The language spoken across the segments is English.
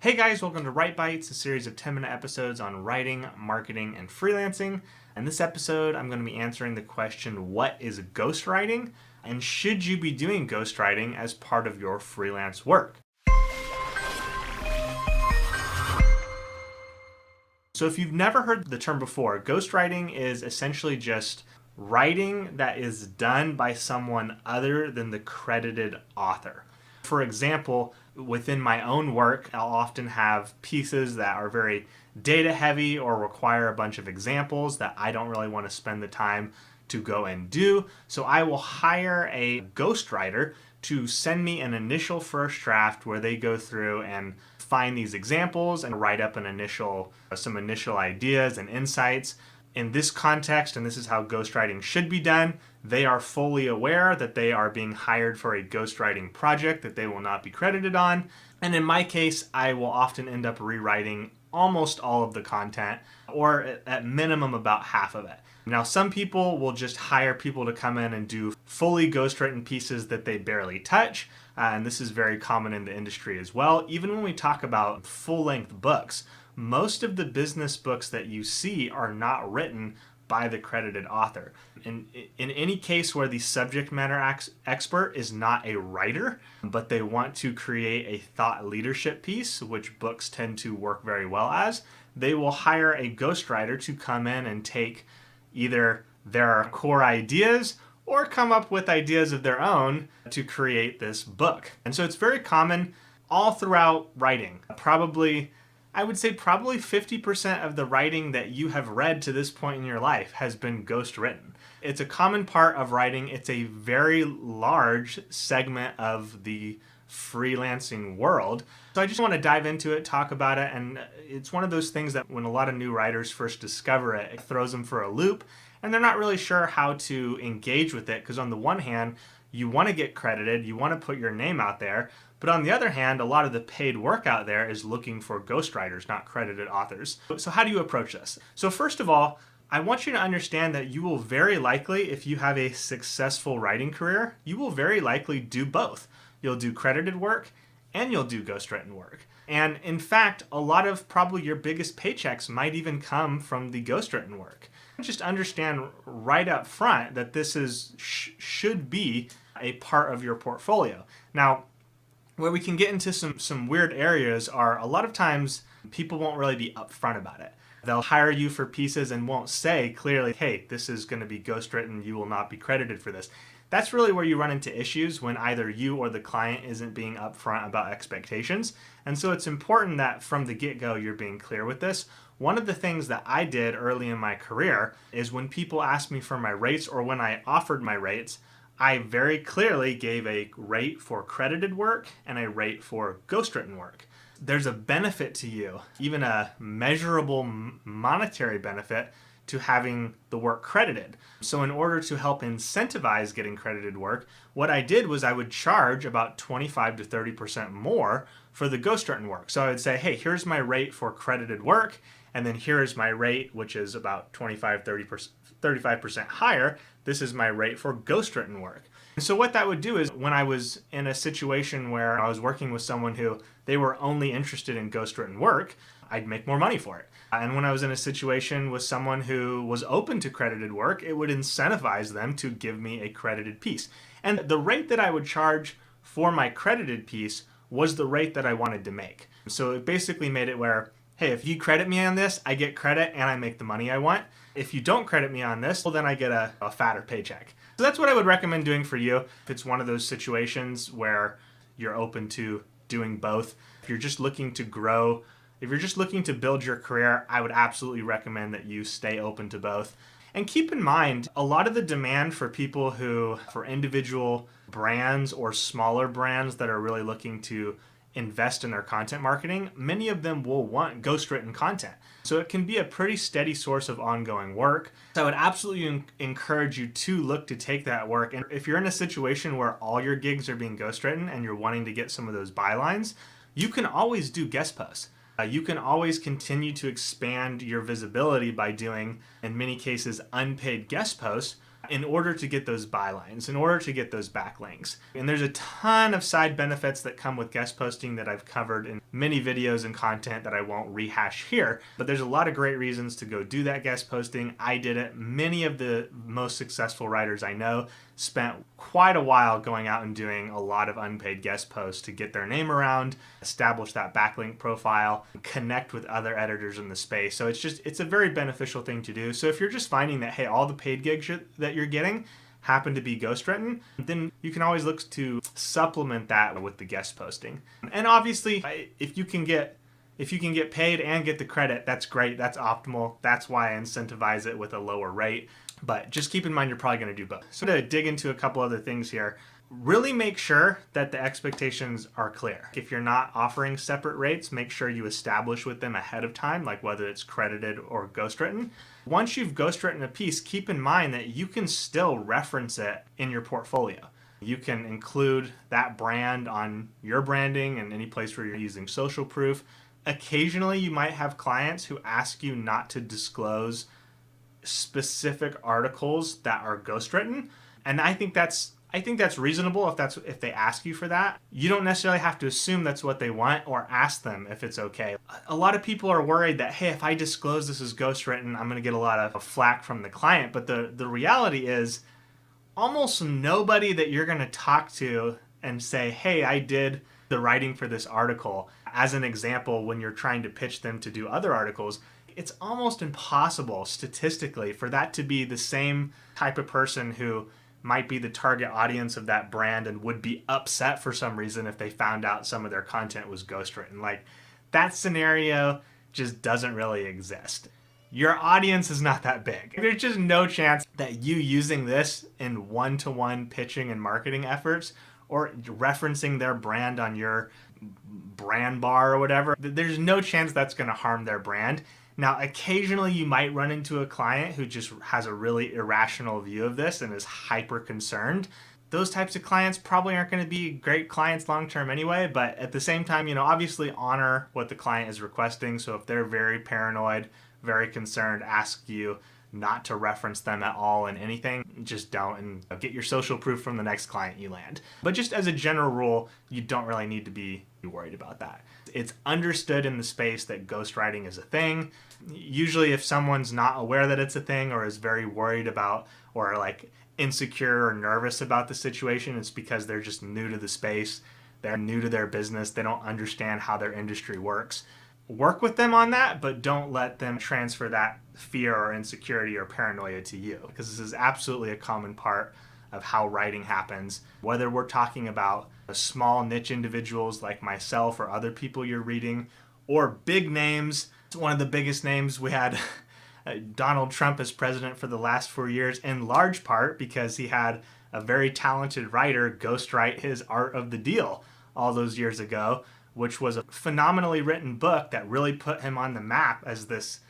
Hey guys, welcome to Write Bites, a series of 10-minute episodes on writing, marketing, and freelancing. In this episode, I'm going to be answering the question, what is ghostwriting? And should you be doing ghostwriting as part of your freelance work? So if you've never heard the term before, ghostwriting is essentially just writing that is done by someone other than the credited author. For example, within my own work, I'll often have pieces that are very data heavy or require a bunch of examples that I don't really want to spend the time to go and do. So I will hire a ghostwriter to send me an initial first draft where they go through and find these examples and write up some initial ideas and insights. In this context, and this is how ghostwriting should be done, they are fully aware that they are being hired for a ghostwriting project that they will not be credited on. And in my case, I will often end up rewriting almost all of the content, or at minimum about half of it. Now, some people will just hire people to come in and do fully ghostwritten pieces that they barely touch, and this is very common in the industry as well. Even when we talk about full-length books, most of the business books that you see are not written by the credited author. In any case where the subject matter expert is not a writer, but they want to create a thought leadership piece, which books tend to work very well as, they will hire a ghostwriter to come in and take either their core ideas or come up with ideas of their own to create this book. And so it's very common all throughout writing. I would say probably 50% of the writing that you have read to this point in your life has been ghostwritten. It's a common part of writing. It's a very large segment of the freelancing world. So I just want to dive into it, talk about it, and it's one of those things that when a lot of new writers first discover it, it throws them for a loop, and they're not really sure how to engage with it, because on the one hand, you want to get credited, you want to put your name out there, but on the other hand, a lot of the paid work out there is looking for ghostwriters, not credited authors. So how do you approach this? So first of all, I want you to understand that you will very likely, if you have a successful writing career, you will very likely do both. You'll do credited work and you'll do ghostwritten work. And in fact, a lot of probably your biggest paychecks might even come from the ghostwritten work. Just understand right up front that this should be a part of your portfolio. Now, where we can get into some weird areas are a lot of times people won't really be upfront about it. They'll hire you for pieces and won't say clearly, hey, this is going to be ghostwritten, you will not be credited for this. That's really where you run into issues when either you or the client isn't being upfront about expectations. And so it's important that from the get-go you're being clear with this. One of the things that I did early in my career is when people asked me for my rates or when I offered my rates, I very clearly gave a rate for credited work and a rate for ghostwritten work. There's a benefit to you, even a measurable monetary benefit, to having the work credited. So in order to help incentivize getting credited work, what I did was I would charge about 25 to 30% more for the ghostwritten work. So I would say, hey, here's my rate for credited work, and then here's my rate, which is about 25, 30%, 35% higher. This is my rate for ghostwritten work. And so what that would do is when I was in a situation where I was working with someone who they were only interested in ghostwritten work, I'd make more money for it. And when I was in a situation with someone who was open to credited work, it would incentivize them to give me a credited piece. And the rate that I would charge for my credited piece was the rate that I wanted to make. So it basically made it where, hey, if you credit me on this, I get credit and I make the money I want. If you don't credit me on this, well, then I get a fatter paycheck. So that's what I would recommend doing for you if it's one of those situations where you're open to doing both. If you're just looking to grow, if you're just looking to build your career, I would absolutely recommend that you stay open to both. And keep in mind, a lot of the demand for for individual brands or smaller brands that are really looking to invest in their content marketing, many of them will want ghostwritten content. So it can be a pretty steady source of ongoing work. So I would absolutely encourage you to look to take that work. And if you're in a situation where all your gigs are being ghostwritten and you're wanting to get some of those bylines, you can always do guest posts. You can always continue to expand your visibility by doing, in many cases, unpaid guest posts in order to get those bylines, in order to get those backlinks. And there's a ton of side benefits that come with guest posting that I've covered in many videos and content that I won't rehash here, but there's a lot of great reasons to go do that guest posting. I did it. Many of the most successful writers I know spent quite a while going out and doing a lot of unpaid guest posts to get their name around, establish that backlink profile, connect with other editors in the space. So it's a very beneficial thing to do. So if you're just finding that, hey, all the paid gigs that you're getting happen to be ghostwritten, then you can always look to supplement that with the guest posting. And obviously, if you can get paid and get the credit, that's great. That's optimal. That's why I incentivize it with a lower rate. But just keep in mind, you're probably going to do both. So to dig into a couple other things here, really make sure that the expectations are clear. If you're not offering separate rates, make sure you establish with them ahead of time, like whether it's credited or ghostwritten. Once you've ghostwritten a piece, keep in mind that you can still reference it in your portfolio. You can include that brand on your branding and any place where you're using social proof. Occasionally, you might have clients who ask you not to disclose specific articles that are ghostwritten, and I think that's reasonable if they ask you for that. You don't necessarily have to assume that's what they want or ask them if it's okay. A lot of people are worried that, hey, if I disclose this is ghostwritten, I'm going to get a lot of flack from the client. But the reality is almost nobody that you're going to talk to and say, hey, I did the writing for this article, as an example, when you're trying to pitch them to do other articles, it's almost impossible statistically for that to be the same type of person who might be the target audience of that brand and would be upset for some reason if they found out some of their content was ghostwritten. Like, that scenario just doesn't really exist. Your audience is not that big. There's just no chance that you using this in one-to-one pitching and marketing efforts or referencing their brand on your brand bar or whatever, there's no chance that's going to harm their brand. Now, occasionally you might run into a client who just has a really irrational view of this and is hyper concerned. Those types of clients probably aren't going to be great clients long-term anyway, but at the same time, obviously honor what the client is requesting. So if they're very paranoid, very concerned, ask you not to reference them at all in anything, just don't, and get your social proof from the next client you land. But just as a general rule, you don't really need to be worried about that. It's understood in the space that ghostwriting is a thing. Usually if someone's not aware that it's a thing or is very worried about or like insecure or nervous about the situation, it's because they're just new to the space. They're new to their business. They don't understand how their industry works. Work with them on that, but don't let them transfer that fear or insecurity or paranoia to you, because this is absolutely a common part of how writing happens. Whether we're talking about small niche individuals like myself or other people you're reading, or big names. One of the biggest names we had Donald Trump as president for the last 4 years, in large part because he had a very talented writer ghostwrite his Art of the Deal all those years ago, which was a phenomenally written book that really put him on the map as this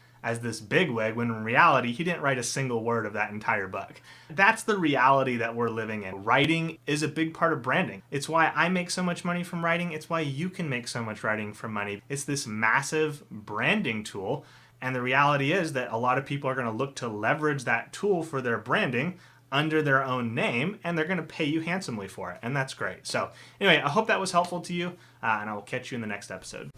bigwig, when in reality he didn't write a single word of that entire book. That's the reality that we're living in. Writing is a big part of branding. It's why I make so much money from writing. It's why you can make so much writing from money. It's this massive branding tool, and the reality is that a lot of people are going to look to leverage that tool for their branding under their own name, and they're going to pay you handsomely for it, and that's great. So anyway, I hope that was helpful to you, and I will catch you in the next episode.